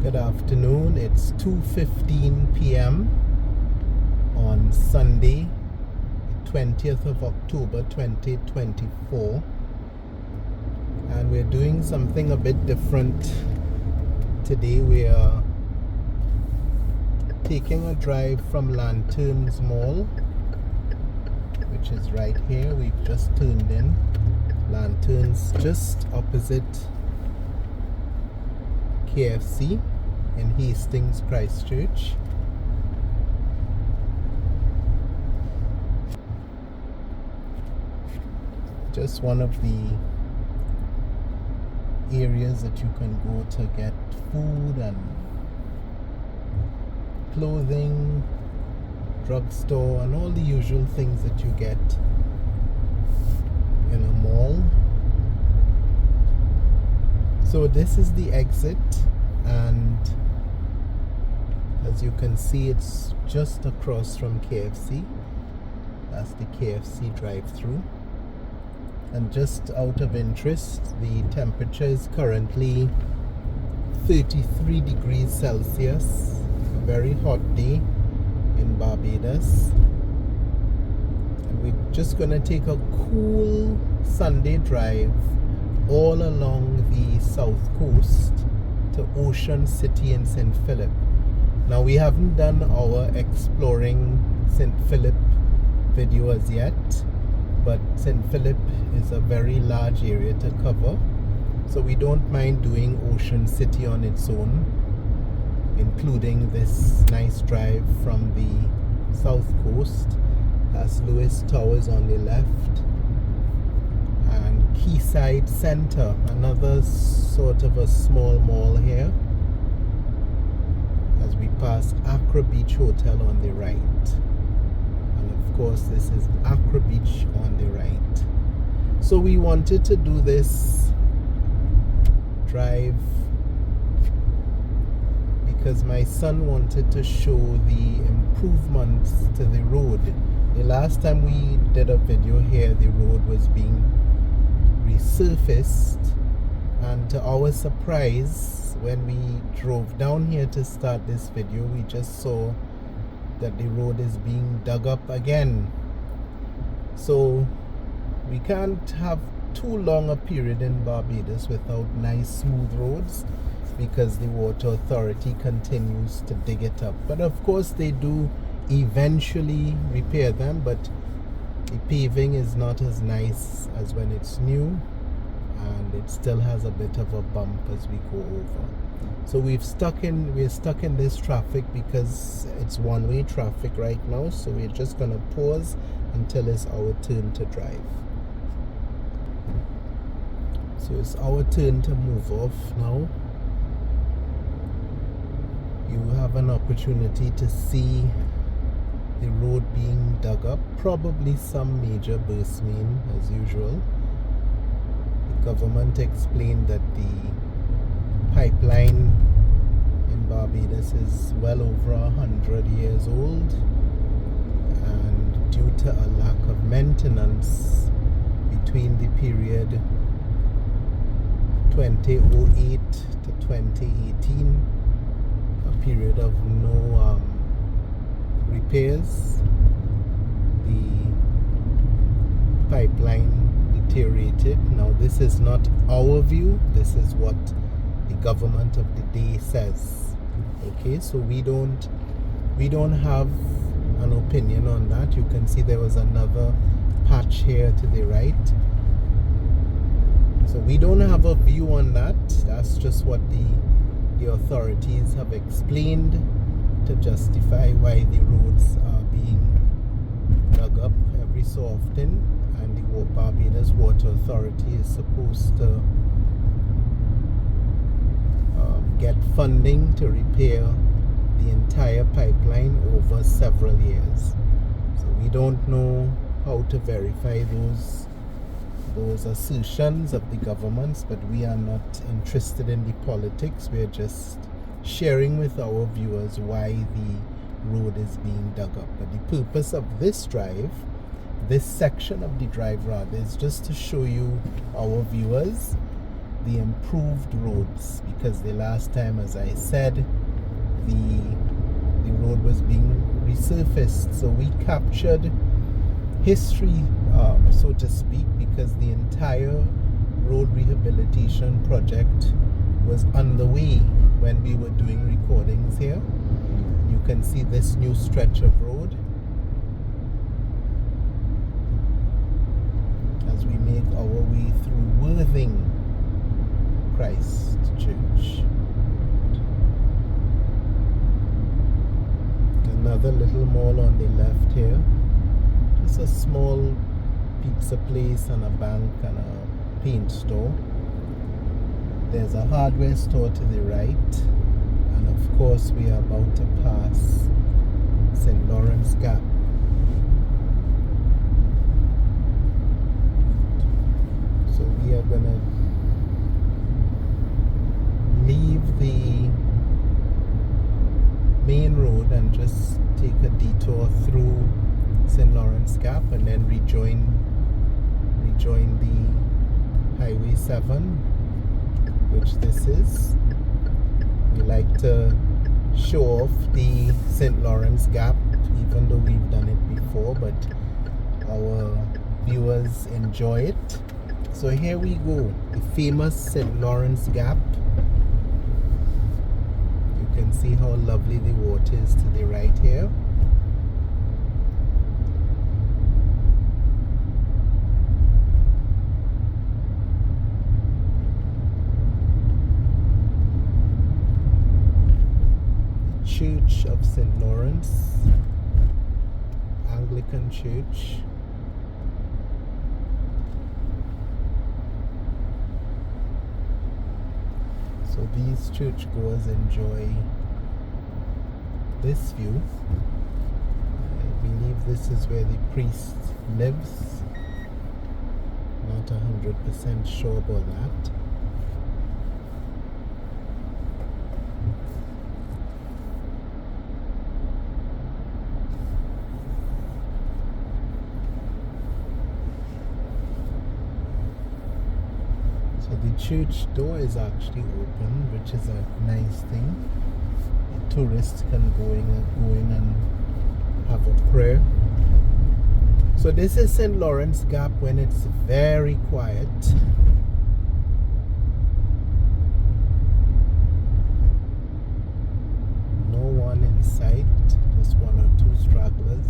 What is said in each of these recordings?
Good afternoon. It's 2:15 p.m. on Sunday, 20th of October 2024, and we're doing something a bit different today. We are taking a drive from Lanterns Mall, which is right here. We've just turned in Lanterns, just opposite KFC in Hastings, Christchurch. Just one of the areas that you can go to get food and clothing, drugstore, and all the usual things that you get in a mall. So this is the exit, and as you can see, it's just across from KFC. That's the KFC drive-through. And just out of interest, the temperature is currently 33 degrees Celsius. A very hot day in Barbados. And we're just gonna take a cool Sunday drive all along the south coast to Ocean City in St. Phillip. Now, we haven't done our exploring St. Phillip video as yet, but St. Phillip is a very large area to cover, so we don't mind doing Ocean City on its own, including this nice drive from the south coast. That's Lewis Towers on the left, and Quayside Centre, another sort of a small mall here, as we pass Accra Beach Hotel on the right. And of course, this is Accra Beach on the right. So we wanted to do this drive because my son wanted to show the improvements to the road. The last time we did a video here, the road was being resurfaced, and to our surprise, when we drove down here to start this video, we just saw that the road is being dug up again. So we can't have too long a period in Barbados without nice smooth roads, because the water authority continues to dig it up. But of course they do eventually repair them, but the paving is not as nice as when it's new, and it still has a bit of a bump as we go over. So we're stuck in this traffic because it's one-way traffic right now, so we're just gonna pause until it's our turn to drive. So it's our turn to move off now. You have an opportunity to see the road being dug up, probably some major burst main as usual. The government explained that the pipeline in Barbados is well over 100 years old, and due to a lack of maintenance between the period 2008 to 2018, a period of no repairs, the pipeline deteriorated. Now, this is not our view, this is what the government of the day says. Okay, so we don't have an opinion on that. You can see there was another patch here to the right, so we don't have a view on that. That's just what the authorities have explained to justify why the roads are being dug up every so often, and the Barbados Water Authority is supposed to get funding to repair the entire pipeline over several years. So we don't know how to verify those assertions of the governments, but we are not interested in the politics. We're just sharing with our viewers why the road is being dug up. But the purpose of this drive, this section of the drive rather, is just to show you, our viewers, the improved roads, because the last time, as I said, the road was being resurfaced. So we captured history, so to speak, because the entire road rehabilitation project was underway when we were doing recordings here. You can see this new stretch of road as we make our way through Worthing Christ Church. Another little mall on the left here. Just a small pizza place and a bank and a paint store. There's a hardware store to the right, and of course we are about to pass St. Lawrence Gap. So we are gonna leave the main road and just take a detour through St. Lawrence Gap and then rejoin the Highway 7, which this is. We like to show off the St. Lawrence Gap, even though we've done it before, but our viewers enjoy it. So here we go, the famous St. Lawrence Gap. You can see how lovely the water is to the right here. Church of St. Lawrence, Anglican Church. So these churchgoers enjoy this view. I believe this is where the priest lives. Not 100% sure about that. The church door is actually open, which is a nice thing. The tourists can go in and have a prayer. So this is St. Lawrence Gap when it's very quiet. No one in sight, just one or two stragglers.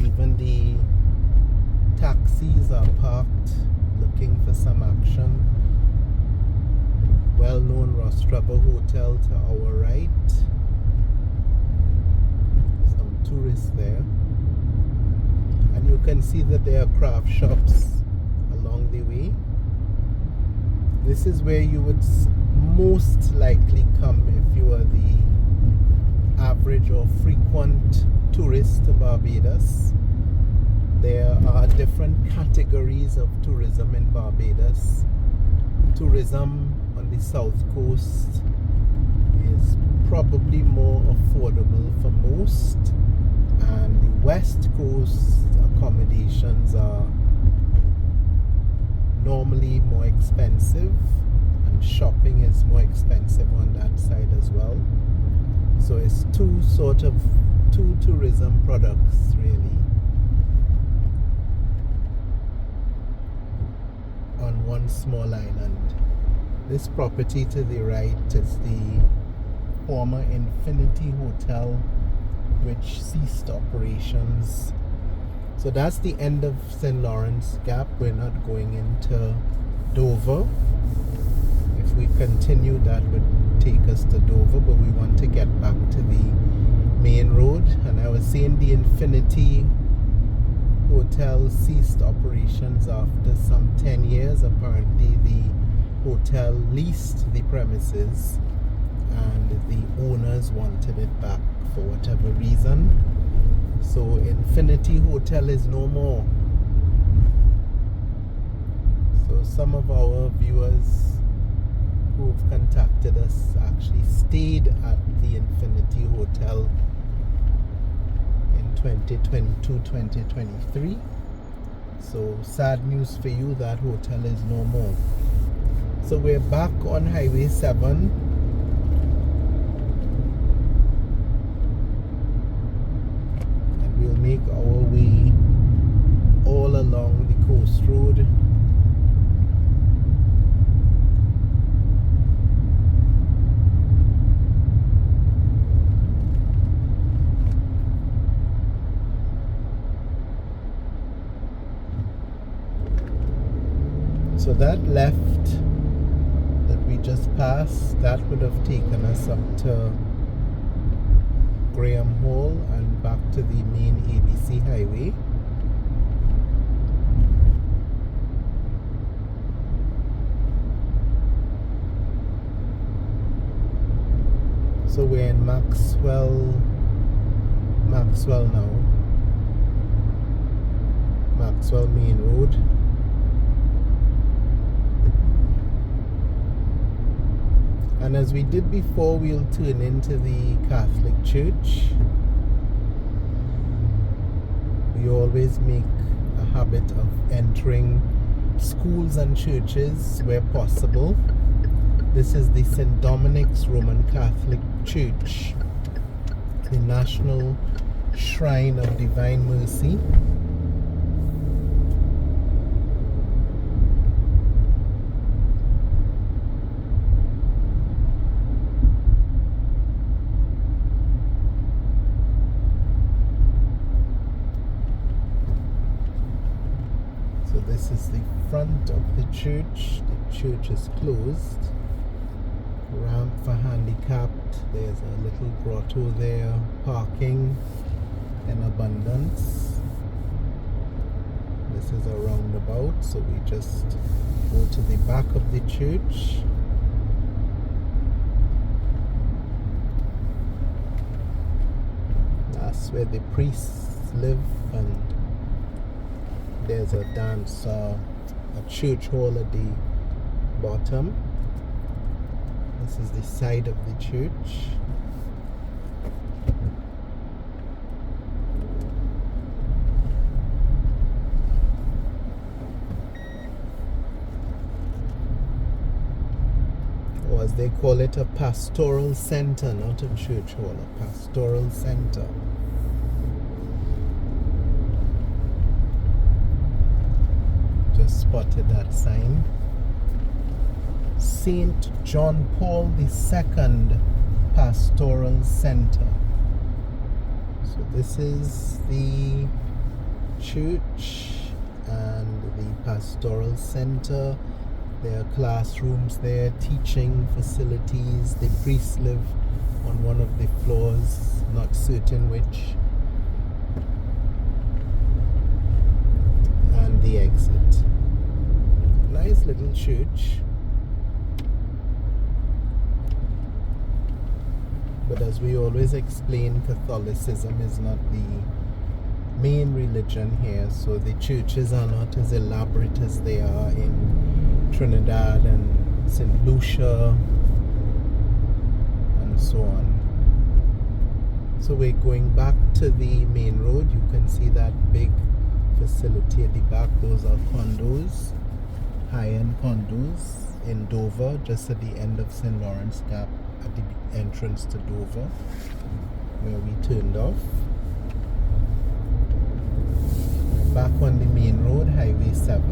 Even the taxis are parked looking for some action. Well-known Rostrevor Hotel to our right. Some tourists there. And you can see that there are craft shops along the way. This is where you would most likely come if you are the average or frequent tourist to Barbados. There are different categories of tourism in Barbados. Tourism on the south coast is probably more affordable for most, and the west coast accommodations are normally more expensive, and shopping is more expensive on that side as well. So it's two tourism products really on one small island. This property to the right is the former Infinity Hotel, which ceased operations. So that's the end of St. Lawrence Gap. We're not going into Dover. If we continue, that would take us to Dover, but we want to get back to the main road. And I was saying the Infinity Hotel ceased operations after some 10 years. Apparently the hotel leased the premises and the owners wanted it back for whatever reason. So Infinity Hotel is no more. So some of our viewers who've contacted us actually stayed at the Infinity Hotel in 2022-2023. So sad news for you, that hotel is no more. So we're back on Highway 7. And we'll make our way all along the coast road. So that left that we just passed, that would have taken us up to Graham Hall and back to the main ABC highway. So we're in Maxwell now. Maxwell Main Road. And as we did before, we'll turn into the Catholic Church. We always make a habit of entering schools and churches where possible. This is the St. Dominic's Roman Catholic Church, the National Shrine of Divine Mercy. This is the front of the church. The church is closed. Ramp for handicapped. There's a little grotto there. Parking in abundance. This is a roundabout, so we just go to the back of the church. That's where the priests live, and there's a dance, a church hall at the bottom. This is the side of the church. Or as they call it, a pastoral center, not a church hall, a pastoral center. Spotted that sign. St. John Paul II Pastoral Center. So this is the church and the pastoral center. There are classrooms there, teaching facilities. The priests live on one of the floors, not certain which. And the exit. Nice little church, but as we always explain, Catholicism is not the main religion here, so the churches are not as elaborate as they are in Trinidad and St. Lucia and so on. So we're going back to the main road. You can see that big facility at the back. Those are condos, high-end condos in Dover, just at the end of St. Lawrence Gap, at the entrance to Dover, where we turned off. Back on the main road, Highway 7.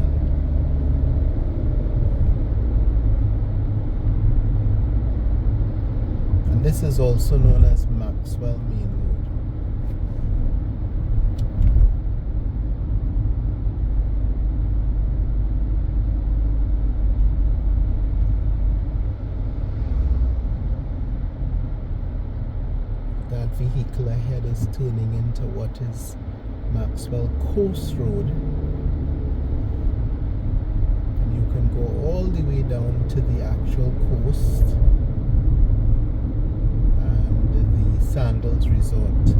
And this is also known as Maxwell Main Road. Vehicle ahead is turning into what is Maxwell Coast Road, and you can go all the way down to the actual coast and the Sandals Resort.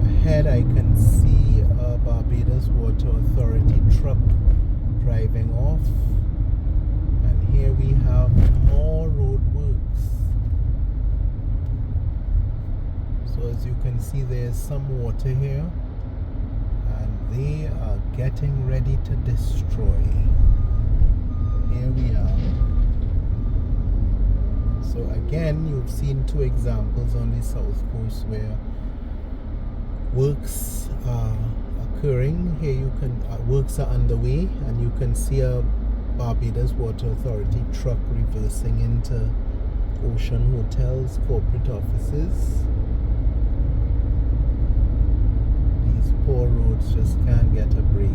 Ahead I can see a Barbados Water Authority truck driving off, and as you can see, there's some water here, and they are getting ready to destroy. Here we are. So again, you've seen two examples on the south coast where works are occurring. Here you can works are underway, and you can see a Barbados Water Authority truck reversing into Ocean Hotel's corporate offices. These poor roads just can't get a break.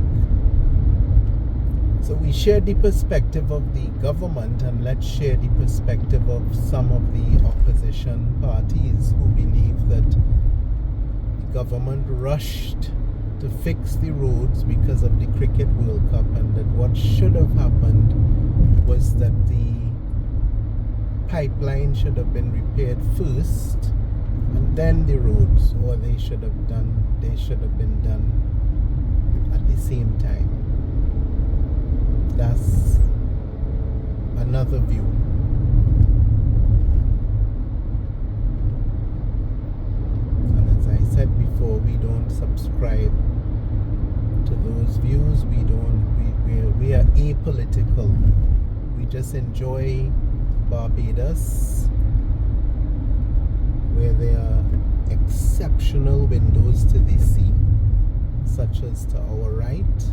So we shared the perspective of the government, and let's share the perspective of some of the opposition parties who believe that the government rushed to fix the roads because of the Cricket World Cup, and that what should have happened was that the pipeline should have been repaired first and then the roads, or they should have been done at the same time. That's another view. And as I said before, we don't subscribe to those views. We are apolitical. We just enjoy Barbados, where there are exceptional windows to the sea, such as to our right.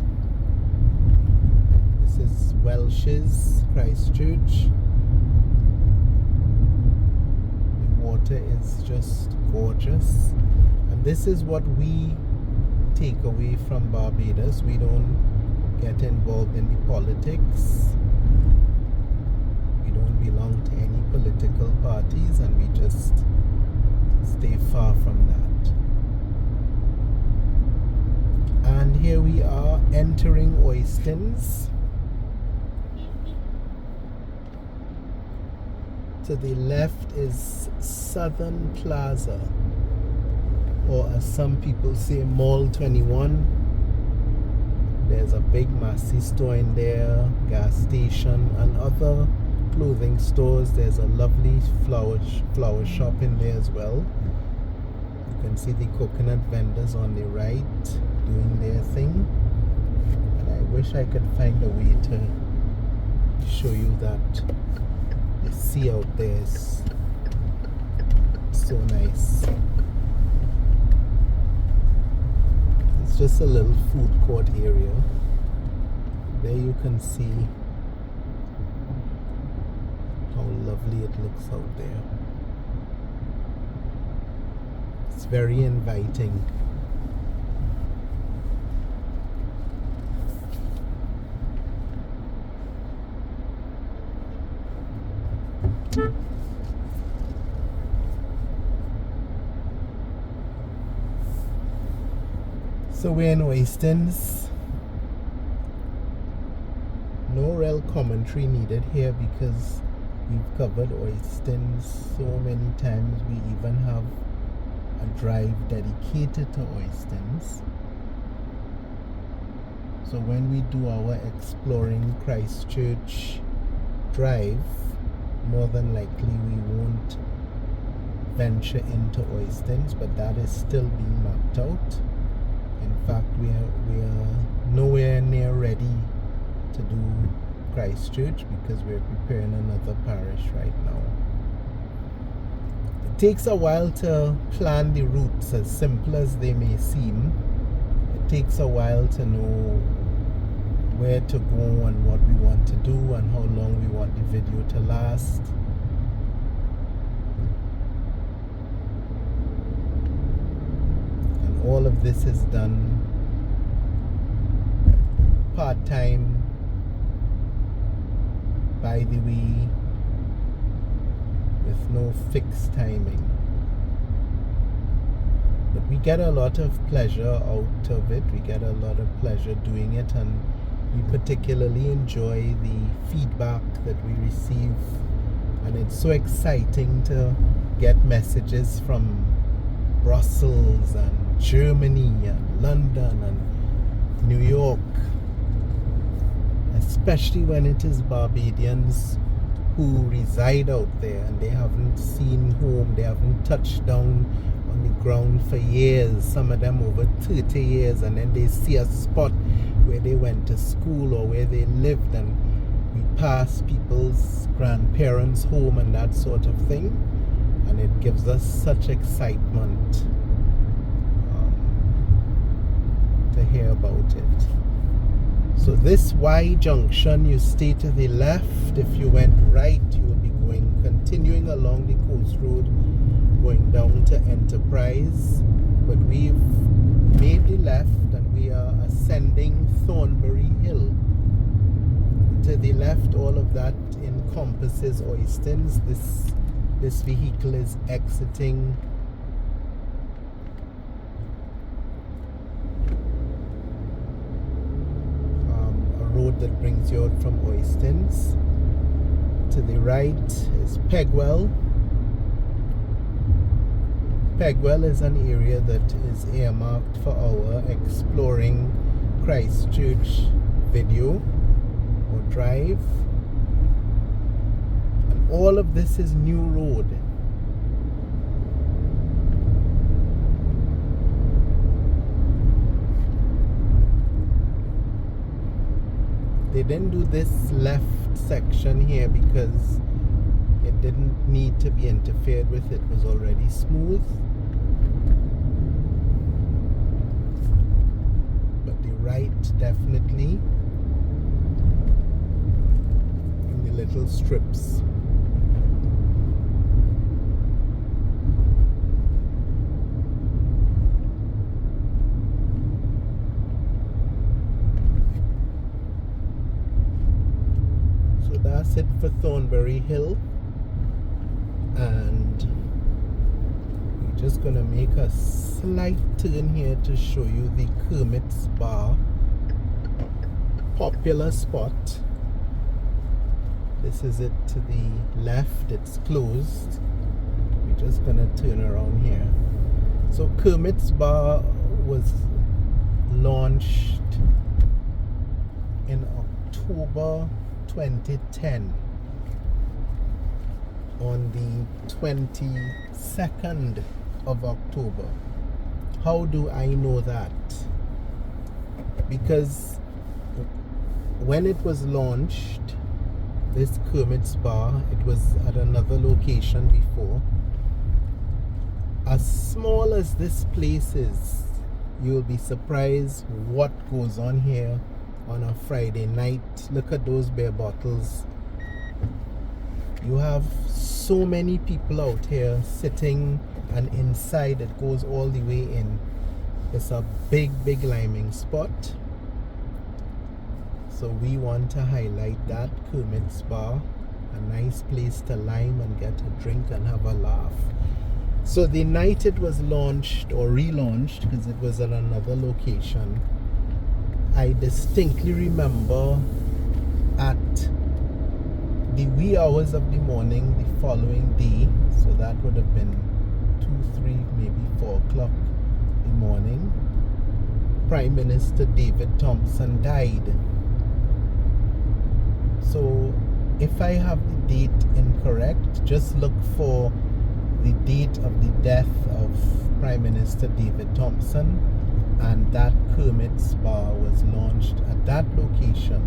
This is Welches, Christchurch. The water is just gorgeous, and this is what we take away from Barbados. We don't get involved in the politics. We don't belong to any political parties, and we just stay far from that. And here we are entering Oistins. To the left is Southern Plaza, or as some people say, Mall 21. There's a big Massy store in there, gas station, and other clothing stores. There's a lovely flower shop in there as well. You can see the coconut vendors on the right doing their thing. And I wish I could find a way to show you that. The sea out there is so nice. It's just a little food court area. There you can see how lovely it looks out there. It's very inviting. So we're in Oistins. No real commentary needed here because we've covered Oistins so many times. We even have a drive dedicated to Oistins. So when we do our exploring Christchurch drive, more than likely we won't venture into Oistins, but that is still being mapped out. In fact, we are nowhere near ready to do Christchurch because we're preparing another parish right now. It takes a while to plan the routes, as simple as they may seem. It takes a while to know where to go and what we want to do and how long we want the video to last. And all of this is done part-time, by the way, with no fixed timing. But we get a lot of pleasure out of it. We get a lot of pleasure doing it, and we particularly enjoy the feedback that we receive. And it's so exciting to get messages from Brussels and Germany and London and New York, especially when it is Barbadians who reside out there and they haven't seen home, they haven't touched down on the ground for years, some of them over 30 years, and then they see a spot where they went to school or where they lived, and we pass people's grandparents' home and that sort of thing, and it gives us such excitement to hear about it. So this Y junction, you stay to the left. If you went right, you will be continuing along the coast road, going down to Enterprise, but we've made the left and we are ascending Thornbury Hill. To the left, all of that encompasses Oistins. This vehicle is exiting a road that brings you out from Oistins. To the right is Pegwell. Pegwell is an area that is earmarked for our Exploring Christchurch video or drive. And all of this is new road. They didn't do this left section here because it didn't need to be interfered with. It was already smooth. But the right definitely in the little strips. That's it for Thornbury Hill, and we're just gonna make a slight turn here to show you the Kermit's Bar, popular spot. This is it to the left. It's closed. We're just gonna turn around here. So Kermit's Bar was launched in October 2010 on the 22nd of October. How do I know that? Because when it was launched, this Kermit's Bar, it was at another location before. As small as this place is, you'll be surprised what goes on here on a Friday night. Look at those beer bottles. You have so many people out here sitting, and inside it goes all the way in. It's a big liming spot. So we want to highlight that Kermit's Bar, a nice place to lime and get a drink and have a laugh. So the night it was launched or relaunched, because it was at another location, I distinctly remember at the wee hours of the morning the following day, so that would have been 2, 3, maybe 4 o'clock in the morning, Prime Minister David Thompson died. So if I have the date incorrect, just look for the date of the death of Prime Minister David Thompson, and that Kermit's Bar was launched at that location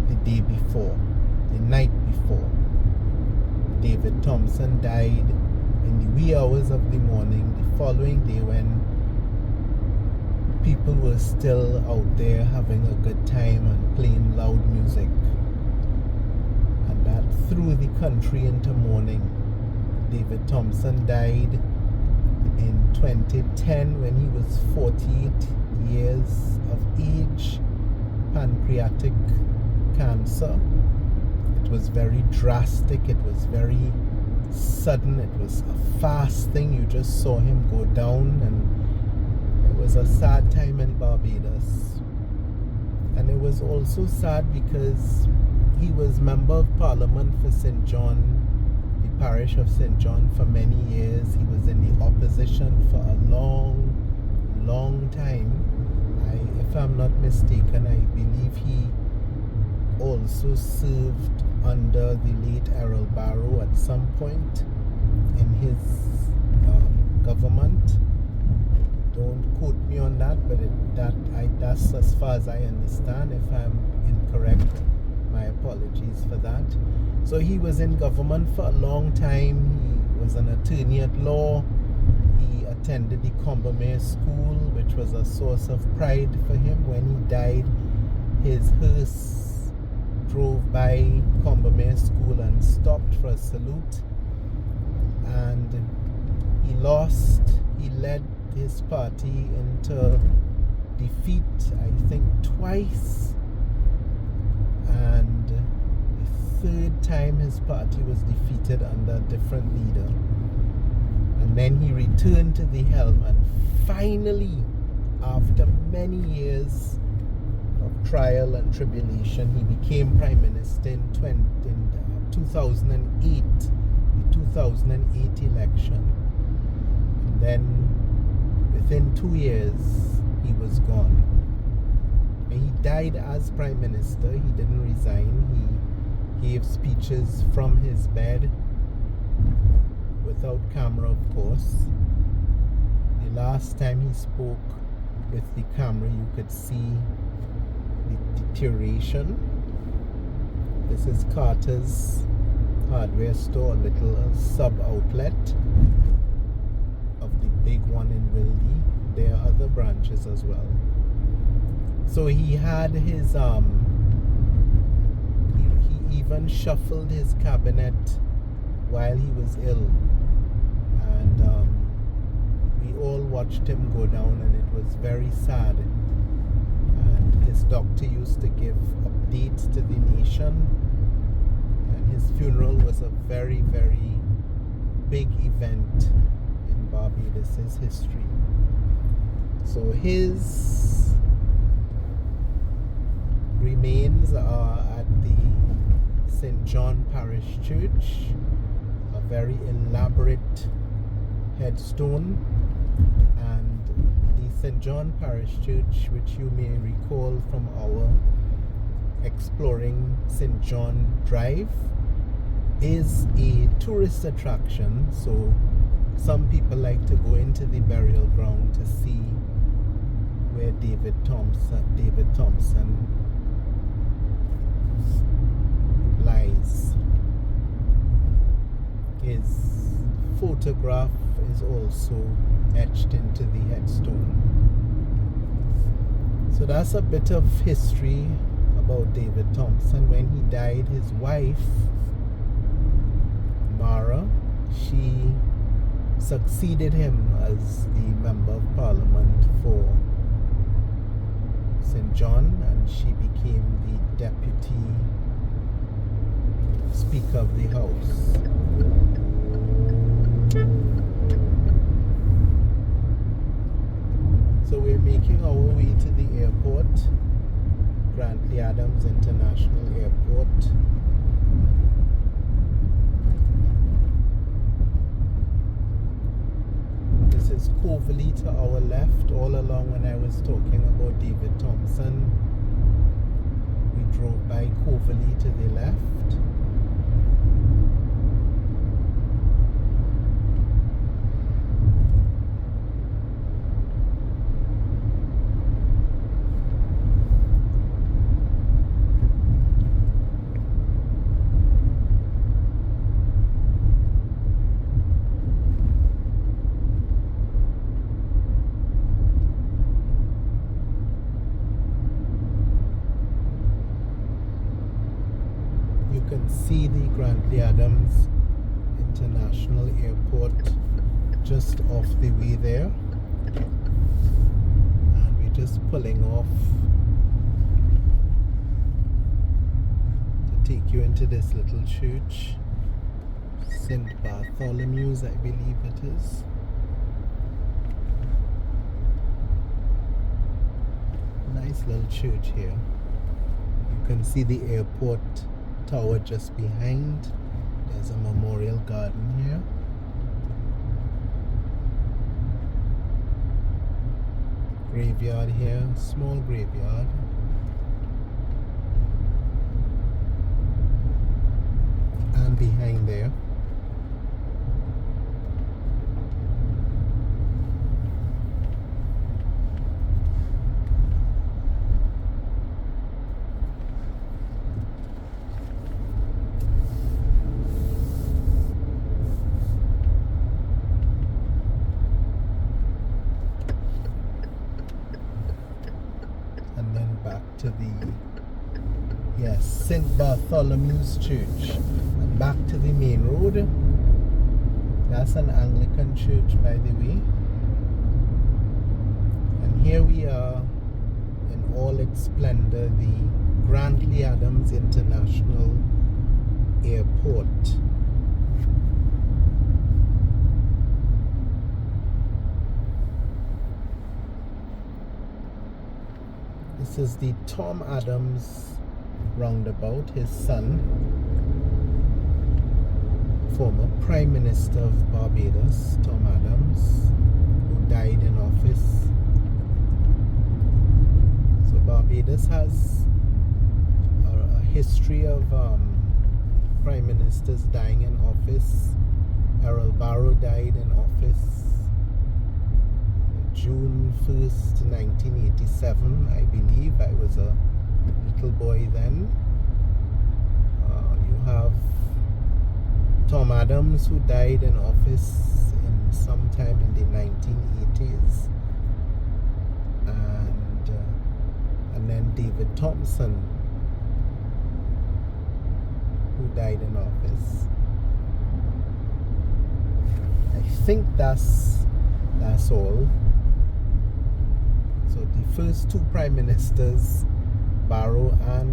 the day before, the night before. David Thompson died in the wee hours of the morning the following day, when people were still out there having a good time and playing loud music, and that threw the country into mourning. David Thompson died in 2010 when he was 48 years of age, pancreatic cancer. It was very drastic, it was very sudden, it was a fast thing. You just saw him go down, and it was a sad time in Barbados. And it was also sad because he was Member of Parliament for St. John, the parish of St. John, for many years. He was in the opposition for a long time. If I'm not mistaken, I believe he also served under the late Errol Barrow at some point in his government. Don't quote me on that, but that's as far as I understand. If I'm incorrect, my apologies for that. So he was in government for a long time. He was an attorney at law. He attended the Combermere School, which was a source of pride for him. When he died, his hearse drove by Combermere School and stopped for a salute. And he led his party into defeat, I think twice. And the third time his party was defeated under a different leader. And then he returned to the helm, and finally, after many years of trial and tribulation, he became Prime Minister in 2008, the 2008 election. And then within 2 years, he was gone. And he died as Prime Minister. He didn't resign. He gave speeches from his bed, without camera, of course. The last time he spoke with the camera, you could see the deterioration. This is Carter's hardware store, a little sub-outlet of the big one in Wildy. There are other branches as well. So he had his he even shuffled his cabinet while he was ill, and we all watched him go down, and it was very sad. And his doctor used to give updates to the nation, and his funeral was a very, very big event in Barbados' history. So his remains are at the St. John Parish Church, a very elaborate headstone. And the St. John Parish Church, which you may recall from our exploring St. John Drive, is a tourist attraction. So some people like to go into the burial ground to see where David Thompson lies. His photograph is also etched into the headstone. So that's a bit of history about David Thompson. When he died, his wife, Mara, she succeeded him as the Member of Parliament for St. John, and she became the Deputy Speaker of the House. So we're making our way to the airport, Grantley Adams International Airport. This is Coverley to our left. All along when I was talking about David Thompson, we drove by Coverley to the left. See the Grantley Adams International Airport just off the way there, and we're just pulling off to take you into this little church, St. Bartholomew's, I believe it is. Nice little church here. You can see the airport tower just behind. There's a memorial garden here. Graveyard here, small graveyard. And behind there, St. Bartholomew's Church. And back to the main road. That's an Anglican church, by the way. And here we are in all its splendor, the Grantley Adams International Airport. This is the Tom Adams roundabout, his son, former Prime Minister of Barbados, Tom Adams, who died in office. So Barbados has a history of Prime Ministers dying in office. Errol Barrow died in office June 1st, 1987, I believe. I was a little boy then. You have Tom Adams, who died in office in sometime in the 1980s, and then David Thompson, who died in office. I think that's all. So the first two prime ministers, Barrow and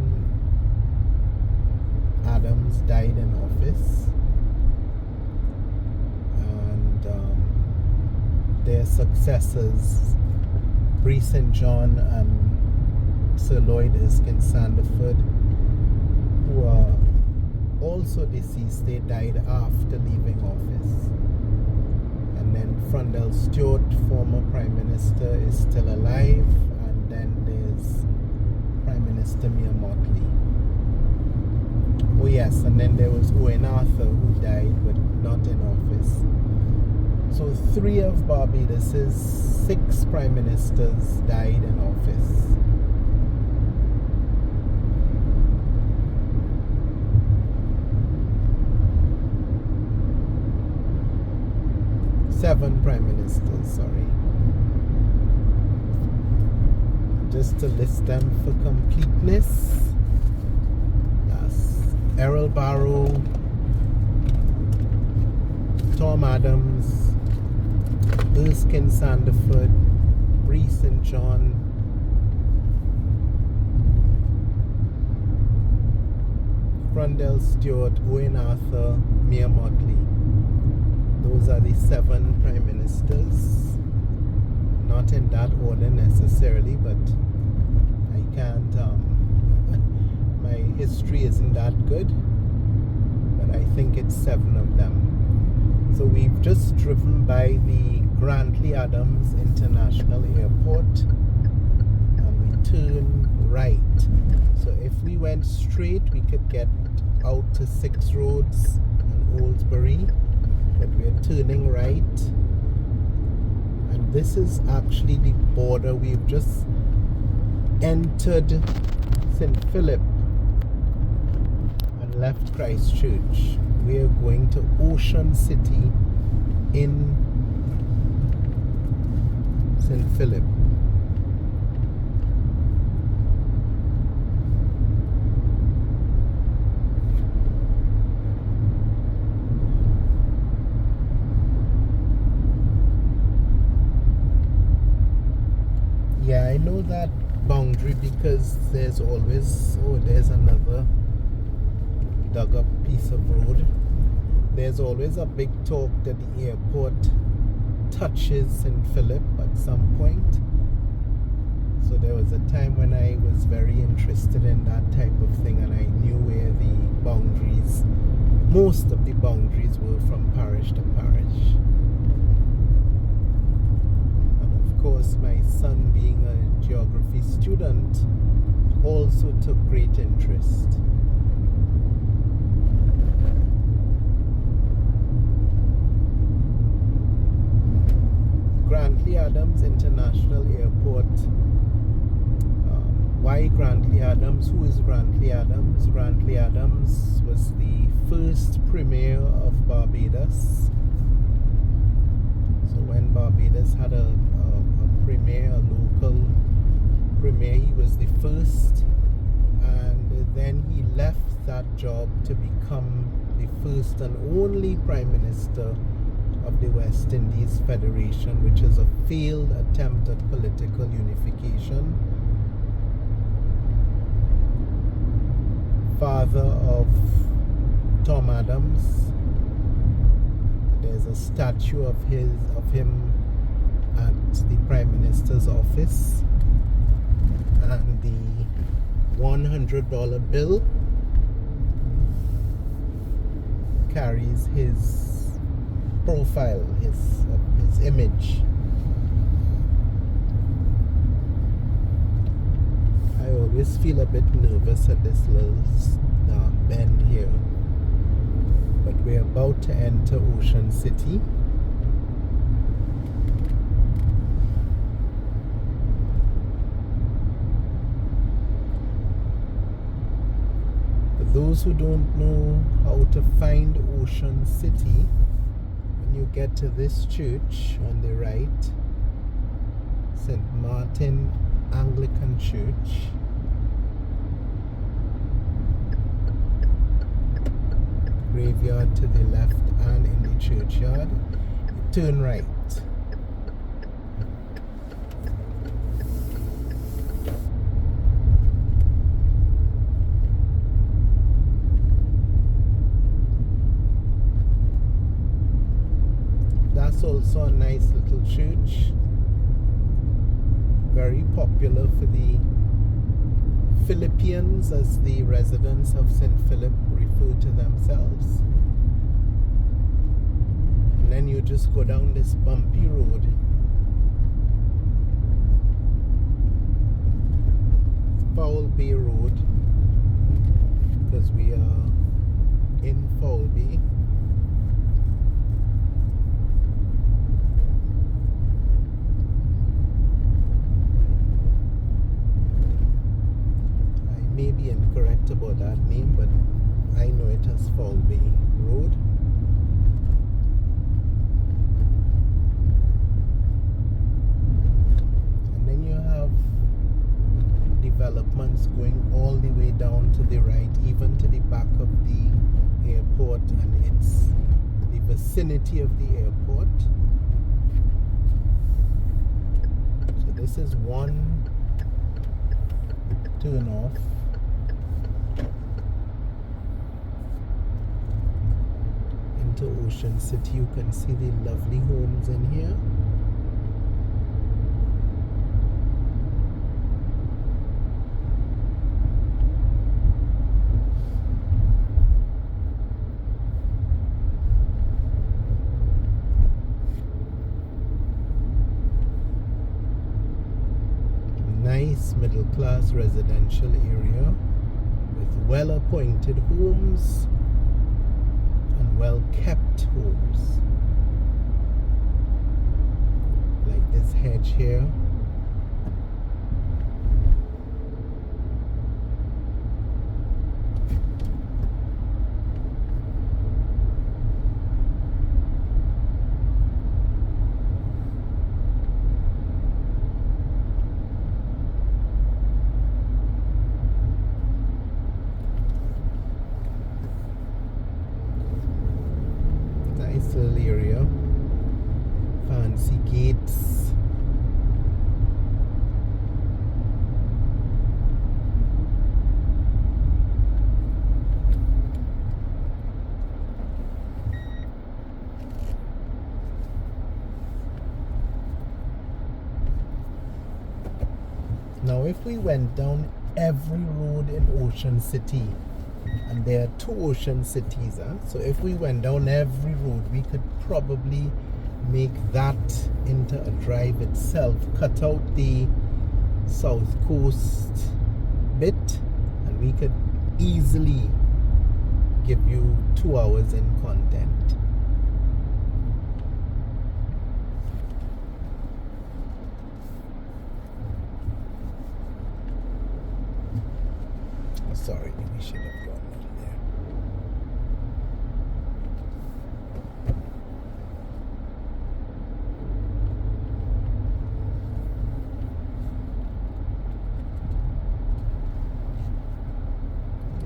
Adams, died in office, and their successors, Bree St. John and Sir Lloyd Erskine Sandiford, who are also deceased, they died after leaving office. And then Frundell Stewart, former Prime Minister, is still alive. And then there's Prime Minister Mia Motley. Oh yes, and then there was Owen Arthur, who died but not in office. So 3 of Barbados's 6 Prime Ministers died in office. Seven Prime Ministers, sorry. Just to list them for completeness. That's Errol Barrow, Tom Adams, Erskine Sandiford, Bree St. John, Frundell Stewart, Owen Arthur, Mia Motley. Those are the 7 Prime Ministers. Not in that order necessarily, but I can't, my history isn't that good, but I think it's 7 of them. So we've just driven by the Grantley Adams International Airport, and we turn right. So if we went straight, we could get out to 6 Roads and Oldbury. But we're turning right, and this is actually the border. We've just entered St. Phillip and left Christchurch. We're going to Ocean City in St. Phillip. Yeah, I know that boundary because there's always, there's another dug up piece of road. There's always a big talk that the airport touches St. Phillip at some point. So there was a time when I was very interested in that type of thing, and I knew where the boundaries, most of the boundaries, were from parish to parish. Of course, my son, being a geography student, also took great interest. Grantley Adams International Airport. Why Grantley Adams? Who is Grantley Adams? Grantley Adams was the first Premier of Barbados. So when Barbados had a premier, a local premier, he was the first, and then he left that job to become the first and only Prime Minister of the West Indies Federation, which is a failed attempt at political unification. Father of Tom Adams. There's a statue of him at the Prime Minister's office, and the $100 bill carries his profile, his image. I always feel a bit nervous at this little bend here, but we're about to enter Ocean City. For those who don't know how to find Ocean City, when you get to this church on the right, St. Martin Anglican Church, graveyard to the left and in the churchyard, you turn right. That's also a nice little church, very popular for the Philippians, as the residents of St. Phillip refer to themselves. And then you just go down this bumpy road. Foul Bay Road, because we are in Foul Bay. May be incorrect about that name, but I know it as Foul Bay Road. And then you have developments going all the way down to the right, even to the back of the airport, and it's the vicinity of the airport. So this is one turn off. To Ocean City. You can see the lovely homes in here. Nice middle class residential area with well appointed homes, well-kept homes, like this hedge here. Little area, fancy gates. Now if we went down every road in Ocean City, and there are two Ocean Cities, so if we went down every road, we could probably make that into a drive itself, cut out the South Coast bit, and we could easily give you 2 hours in content. Sorry, we should have gone out there.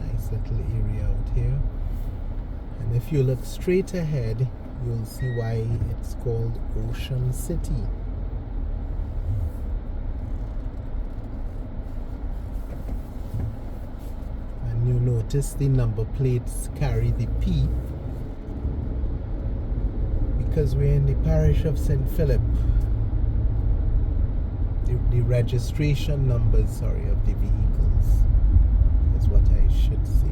Nice little area. here. And if you look straight ahead, you'll see why it's called Ocean City. And you notice the number plates carry the P because we're in the parish of St. Phillip. The registration numbers, of the vehicles is what I should say.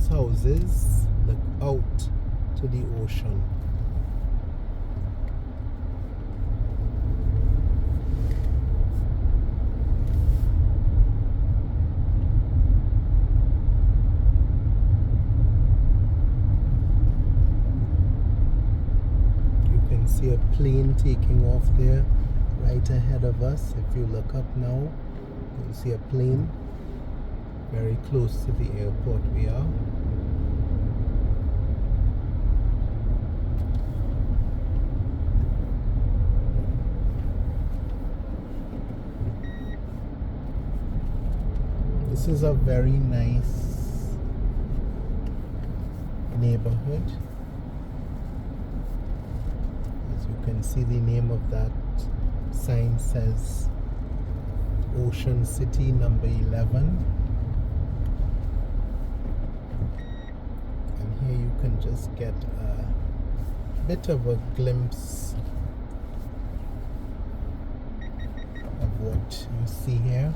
Houses look out to the ocean. You can see a plane taking off there right ahead of us. If you look up now, you'll see a plane very close to the airport we are. This is a very nice neighborhood. As you can see, the name of that sign says Ocean City number 11. And here you can just get a bit of a glimpse of what you see here.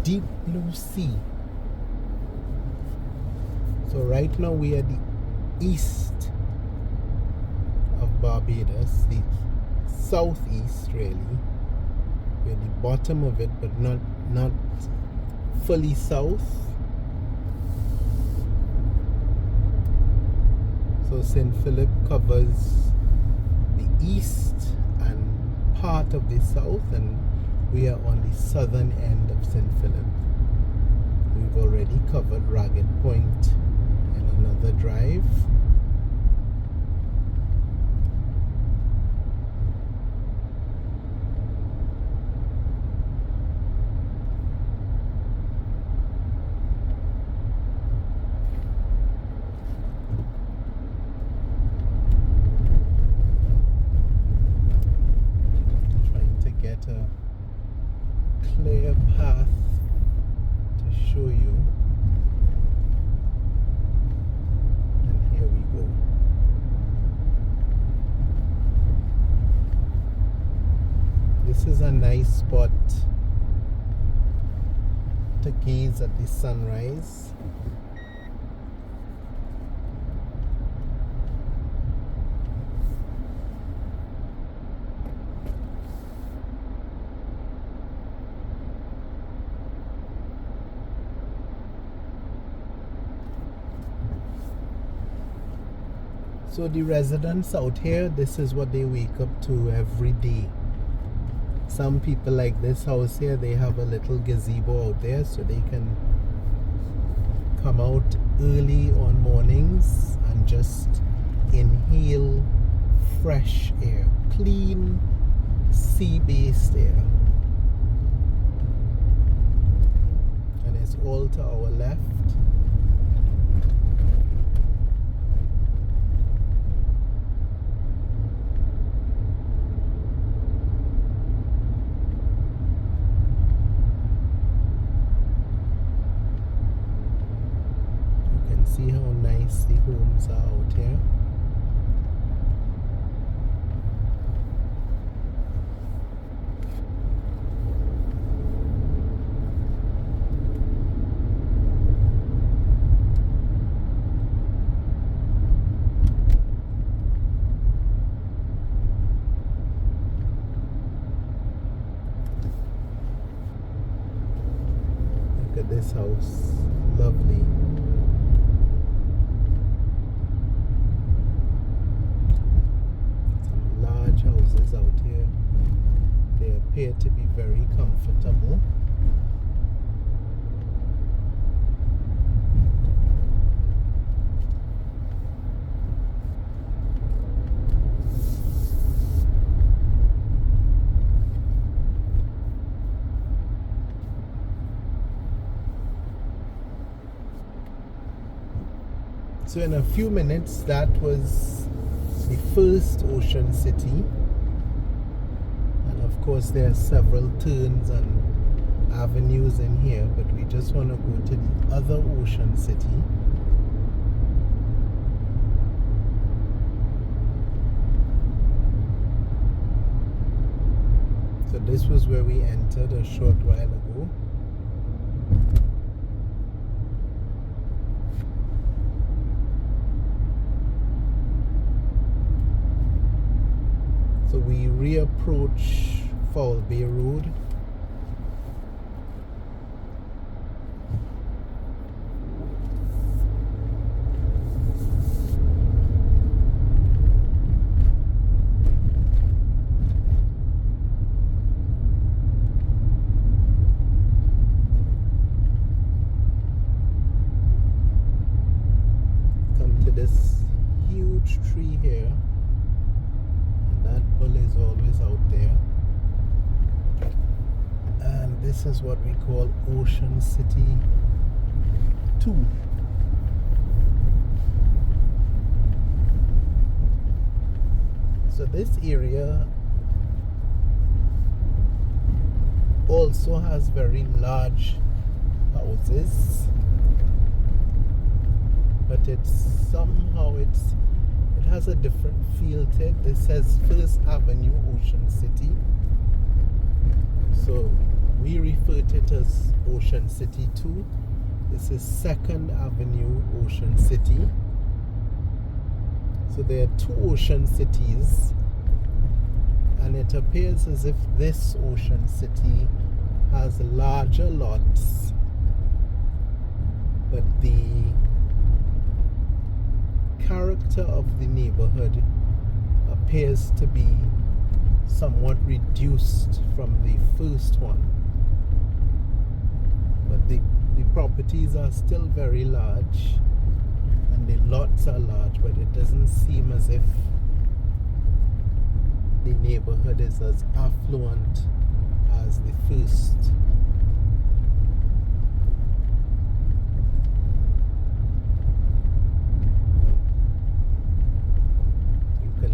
Deep blue sea. So right now we are the east of Barbados, the southeast really. We're at the bottom of it, but not fully south. So St. Phillip covers the east and part of the south, and we are on the southern end of St. Phillip. We've already covered Ragged Point in another drive. Trying to get a clear path to show you, and here we go. This is a nice spot to gaze at the sunrise. So the residents out here, this is what they wake up to every day. Some people like this house here, they have a little gazebo out there so they can come out early on mornings and just inhale fresh air, clean sea-based air. And it's all to our left. nice the homes are out here. Look at this house, lovely. Some large houses out here. They appear to be very comfortable. So in a few minutes, that was the first Ocean City. And of course there are several turns and avenues in here, but we just want to go to the other Ocean City. So this was where we entered a short while ago. So we reapproach Thornbury Road. Come to this huge tree here. That bull is always out there. And this is what we call Ocean City 2. So this area also has very large houses, but it has a different feel to it. This says First Avenue Ocean City, so we refer to it as Ocean City 2. This is Second Avenue Ocean City. So there are two Ocean Cities, and it appears as if this Ocean City has larger lots, but the character of the neighborhood appears to be somewhat reduced from the first one, but the properties are still very large and the lots are large, but it doesn't seem as if the neighborhood is as affluent as the first.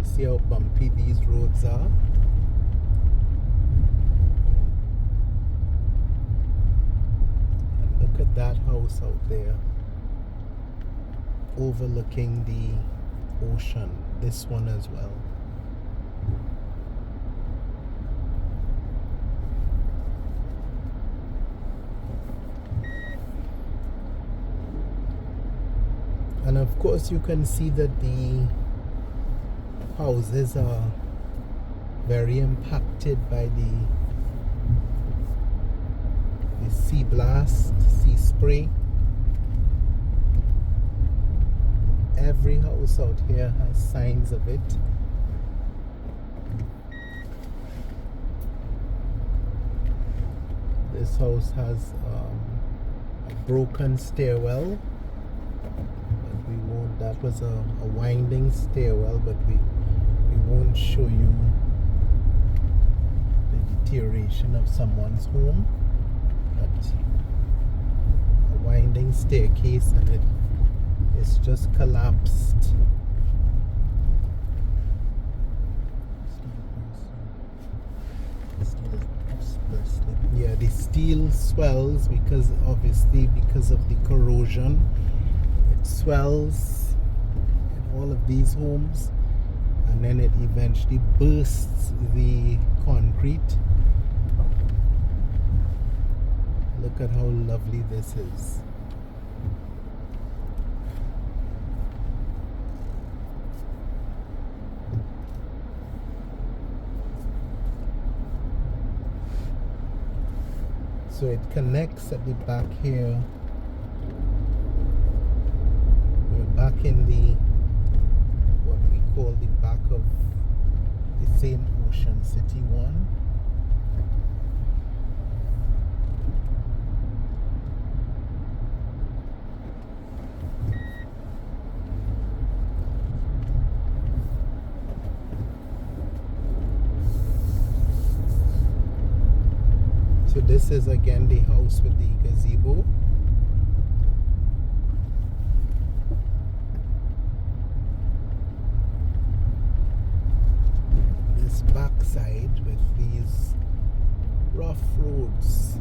See how bumpy these roads are. And look at that house out there overlooking the ocean. This one as well. And of course you can see that the houses are very impacted by the sea blast, sea spray. Every house out here has signs of it. This house has a broken stairwell, but we won't. That was a winding stairwell, but we won't show you the deterioration of someone's home. But a winding staircase, and it's just collapsed. Yeah, the steel swells because of the corrosion. It swells of these homes, and then it eventually bursts the concrete. Look at how lovely this is. So it connects at the back here. We're back in the, what we call the back of the same Ocean City one. So this is again the house with the gazebo. This backside with these rough roads.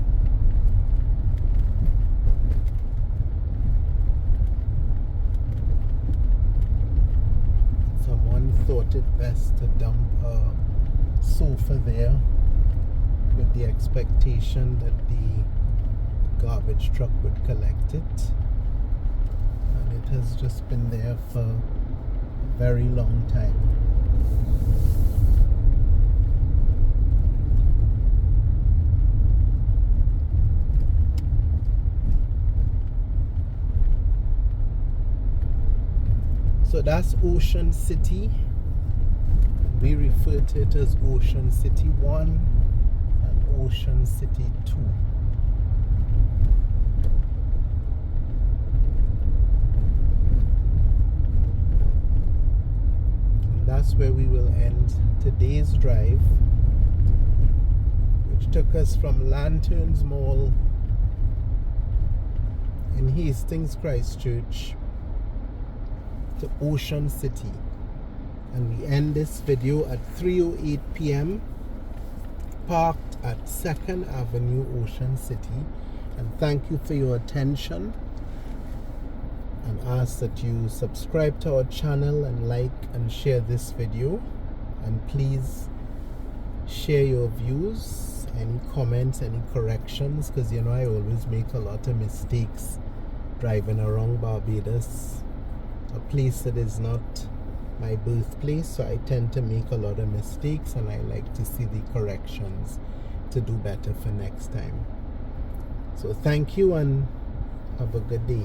Someone thought it best to dump a sofa there, with the expectation that the garbage truck would collect it, and it has just been there for a very long time. So that's Ocean City. We refer to it as Ocean City 1 Ocean City 2. And that's where we will end today's drive, which took us from Lanterns Mall in Hastings, Christchurch to Ocean City. And we end this video at 3:08 p.m. parked at 2nd Avenue, Ocean City. And thank you for your attention, and ask that you subscribe to our channel and like and share this video, and please share your views, any comments, any corrections, because you know I always make a lot of mistakes driving around Barbados, a place that is not my birthplace, so I tend to make a lot of mistakes, and I like to see the corrections to do better for next time. So thank you and have a good day.